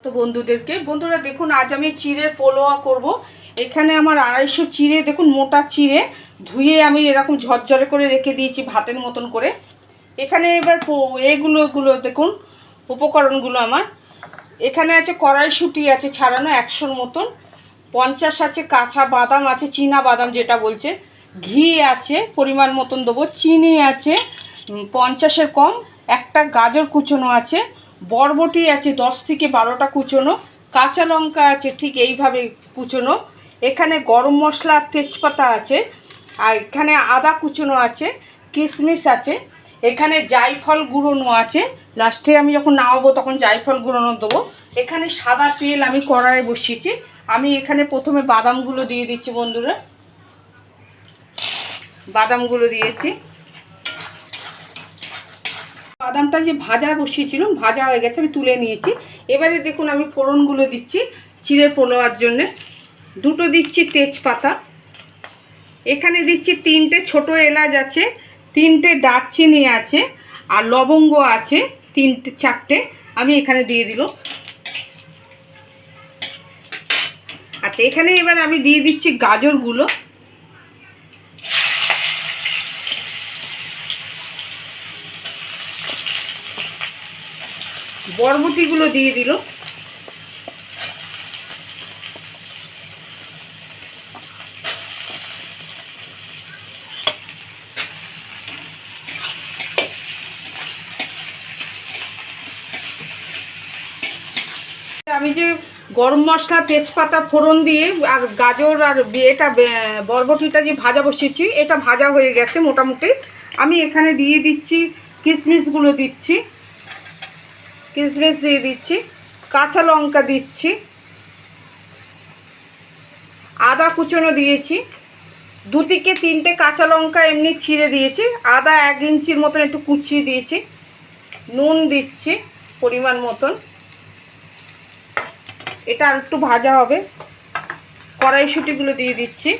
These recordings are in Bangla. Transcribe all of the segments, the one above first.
তো বন্ধুরা দেখুন, আজ আমি চিড়ের পোলোয়া করব। এখানে আমার 250 চিড়ে, দেখুন মোটা চিড়ে ধুয়ে আমি এরকম ঝরঝরে করে রেখে দিয়েছি ভাতের মতন করে। এখানে এবার এগুলো দেখুন উপকরণগুলো আমার। এখানে আছে কড়াইশুঁটি আছে ছাড়ানো 100-র মতন, 50 আছে কাঁচা বাদাম আছে, চীনা বাদাম যেটা বলছে, ঘি আছে পরিমাণ মতন দেবো, চিনি আছে 50-এর কম, একটা গাজর কুচোনো আছে, বরবটি আছে 10 থেকে 12টা কুচোনো, কাঁচা লঙ্কা আছে ঠিক এইভাবে কুচোনো, এখানে গরম মশলা আর তেজপাতা আছে, আর এখানে আদা কুচোনো আছে, কিশমিশ আছে, এখানে জায়ফল গুঁড়োনো আছে, লাস্টে আমি যখন নামাবো তখন জায়ফল গুঁড়োনো দেবো। এখানে সাদা তেল আমি কড়াইয়ে বসিয়েছি। আমি এখানে প্রথমে বাদামগুলো দিয়ে দিচ্ছি বন্ধুরা, বাদামগুলো দিয়েছি। বাদামটা যে ভাজা বসিয়েছিলাম ভাজা হয়ে গেছে, আমি তুলে নিয়েছি। এবারে দেখুন আমি ফোড়নগুলো দিচ্ছি চিড়ে পোলোয়ার জন্যে। দুটো দিচ্ছি তেজপাতা, এখানে দিচ্ছি 3টে ছোটো এলাচ আছে, 3টে দারচিনি আছে, আর লবঙ্গ আছে 3-4টে, আমি এখানে দিয়ে দিল। আচ্ছা, এখানে এবার আমি দিয়ে দিচ্ছি গাজরগুলো, বরবটিগুলো দিয়ে দিল, আমি যে গরম মশলা তেজপাতা ফোড়ন দিয়ে আর গাজর আর এটা বরবটিটা যে ভাজা বসিয়েছি, এটা ভাজা হয়ে গেছে মোটামুটি। আমি এখানে দিয়ে দিচ্ছি কিশমিশগুলো দিচ্ছি, কিশমিশ দিয়ে দিচ্ছি, কাঁচা লঙ্কা দিচ্ছি, আদা কুচনো দিয়েছি, 2 থেকে 3টে কাঁচা লঙ্কা এমনি ছিঁড়ে দিয়েছি, আদা 1 ইঞ্চির মতন একটু কুচিয়ে দিয়েছি, নুন দিচ্ছি পরিমাণ মতন। এটা আর একটু ভাজা হবে। কড়াইশুঁটিগুলো দিয়ে দিচ্ছি,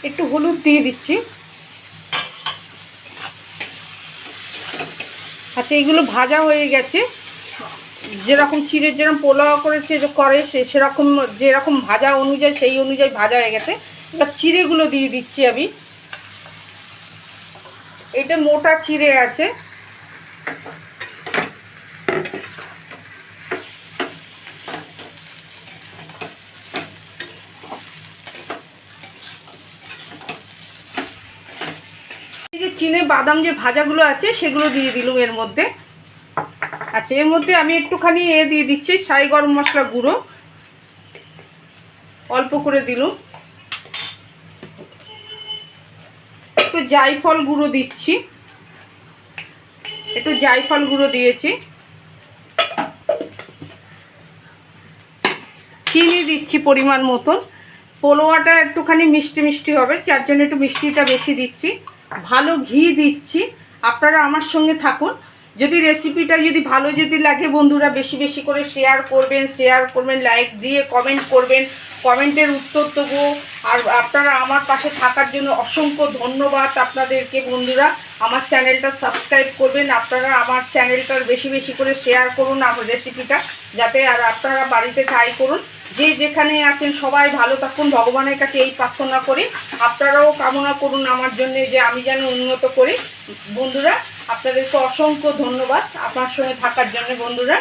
একটু হলুদ দিয়ে দিচ্ছি। আচ্ছা, এইগুলো ভাজা হয়ে গেছে। যেরকম চিড়ের যেরকম পোলাও করেছে করে সেরকম যেরকম ভাজা অনুযায়ী সেই অনুযায়ী ভাজা হয়ে গেছে। এবার চিড়েগুলো দিয়ে দিচ্ছি আমি। এটা মোটা চিড়ে আছে, এই যে চিনে বাদাম যে ভাজাগুলো আছে সেগুলো দিয়ে দিলুম এর মধ্যে। আচ্ছা, এর মধ্যে আমি একটুখানি দিয়ে দিচ্ছি সাই গরম মশলা গুঁড়ো, অল্প করে দিলুম, একটু জায়ফল গুঁড়ো দিচ্ছি, একটু জায়ফল গুঁড়ো দিয়েছি, চিনি দিচ্ছি পরিমাণ মতন। পোলোয়াটা একটুখানি মিষ্টি মিষ্টি হবে, যার জন্য একটু মিষ্টিটা বেশি দিচ্ছি। ভালো ঘি দিচ্ছি। আপনারা আমার সঙ্গে থাকুন। যদি রেসিপিটা যদি ভালো যদি লাগে বন্ধুরা, বেশি বেশি করে শেয়ার করবেন, লাইক দিয়ে কমেন্ট করবেন, কমেন্টের উত্তর দেবো। আর আপনারা আমার পাশে থাকার জন্য অসংখ্য ধন্যবাদ আপনাদেরকে বন্ধুরা। আমার চ্যানেলটা সাবস্ক্রাইব করবেন, আপনারা আমার চ্যানেলটার বেশি বেশি করে শেয়ার করুন আমার রেসিপিটা, যাতে আর আপনারা বাড়িতে ট্রাই করুন। যে যেখানে আছেন সবাই ভালো থাকুন, ভগবানের কাছে এই প্রার্থনা করি। আপনারাও কামনা করুন আমার জন্য যে আমি যেন উন্নত করি। বন্ধুরা, আপনাদেরকে অসংখ্য ধন্যবাদ আমার সঙ্গে থাকার জন্য বন্ধুরা।